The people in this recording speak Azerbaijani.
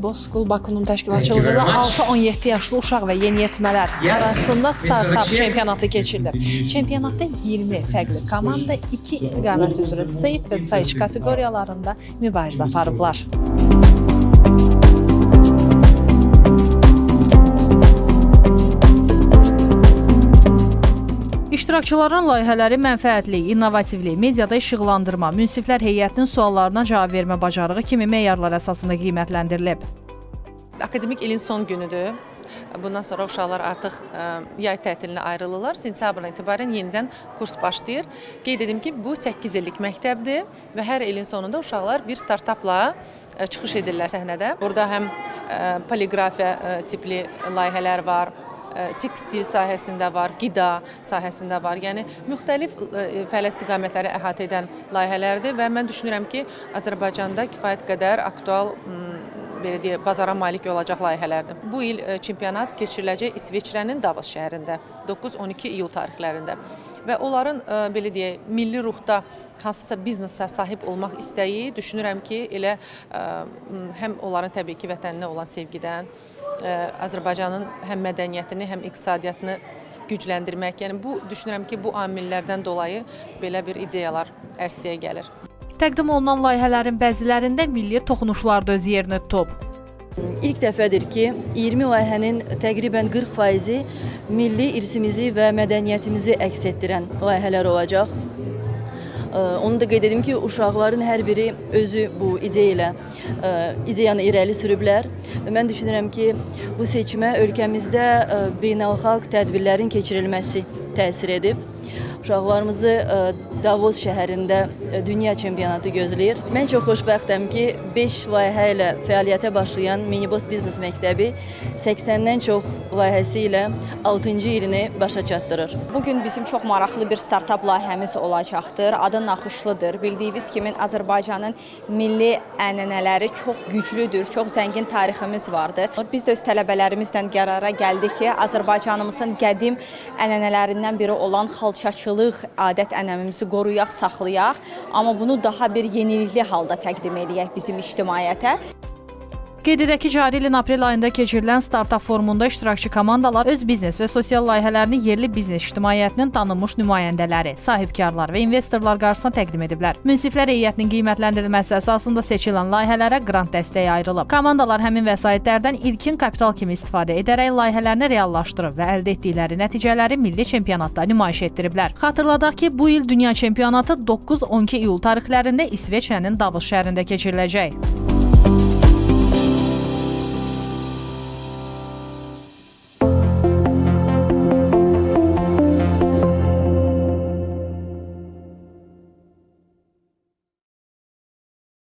Minibus School Bakunun təşkilatçılığı ilə 6-17 yaşlı uşaq və yeniyetmələr arasında startup çempionatı keçirilir. Çempionatda 20 fərqli komanda 2 istiqamət üzrə sayıb və sayıcı kateqoriyalarında mübarizə aparıblar. İştirakçıların layihələri mənfəətli, innovativli, mediada işıqlandırma, münsiflər heyətinin suallarına cavab vermə bacarığı kimi meyarlar əsasında qiymətləndirilib. Akademik ilin son günüdür. Bundan sonra uşaqlar artıq yay tətilinə ayrılırlar. Sentyabrdan etibarən yenidən kurs başlayır. Qeyd edim ki, bu 8 illik məktəbdir və hər ilin sonunda uşaqlar bir startupla çıxış edirlər səhnədə. Burada həm poliqrafiya tipli layihələr var, tekstil sahəsində var, qida sahəsində var. Yəni, müxtəlif fəaliyyət istiqamətləri əhatə edən layihələrdir və mən düşünürəm ki, Azərbaycanda kifayət qədər aktual belə deyək, bazara malik olacaq layihələrdir. Bu il çempionat keçiriləcək İsveçrənin Davos şəhərində 9-12 iyul tarixlərində və onların belə deyək, milli ruhda hansısa biznesə sahib olmaq istəyi düşünürəm ki, elə həm onların təbii ki, vətəninə olan sevgidən, Azərbaycanın həm mədəniyyətini, həm iqtisadiyyatını gücləndirmək, yəni bu düşünürəm ki, bu amillərdən dolayı belə bir ideyalar ərsəyə gəlir. Təqdim olunan layihələrin bəzilərində milli toxunuşlar da öz yerini tutub. İlk dəfədir ki, 20 layihənin təqribən 40%-i milli irsimizi və mədəniyyətimizi əks etdirən layihələr olacaq. Onu da qeyd edim ki, uşaqların hər biri özü bu ideyanı irəli sürüblər. Mən düşünürəm ki, bu seçimə ölkəmizdə beynəlxalq tədbirlərin keçirilməsi təsir edib. Uşaqlarımızı Davos şəhərində dünya çempionatı gözləyir. Mən çox xoşbəxtəm ki, 5 layihə ilə fəaliyyətə başlayan Minibus Biznes Məktəbi 80-dən çox layihəsi ilə 6-cı ilini başa çatdırır. Bugün bizim çox maraqlı bir startup layihəmiz olacaqdır. Adı naxışlıdır. Bildiyiniz kimi Azərbaycanın milli ənənələri çox güclüdür, çox zəngin tariximiz vardır. Biz də öz tələbələrimizlə qərara gəldik ki, Azərbaycanımızın qədim ənənələrindən biri olan xalçaçılıq adət-ənənəmizi qoruyaq, saxlayaq, amma bunu daha bir yenilikli halda təqdim edək bizim ictimaiyyətə. Qeyd edək ki, cari ilin aprel ayında keçirilən startup forumunda iştirakçı komandalar öz biznes və sosial layihələrini yerli biznes ictimaiyyətinin tanınmış nümayəndələri, sahibkarlar və investorlar qarşısına təqdim ediblər. Münsiflər heyətinin qiymətləndirilməsi əsasında seçilən layihələrə qrant dəstəyi ayrılıb. Komandalar həmin vəsaitlərdən ilkin kapital kimi istifadə edərək layihələrini reallaşdırıb və əldə etdikləri nəticələri milli çempionatda nümayiş etdiriblər. Xatırladaq ki, bu il dünya çempionatı 9-12 iyul tarixlərində İsveçrənin Davos şəhərində keçiriləcək.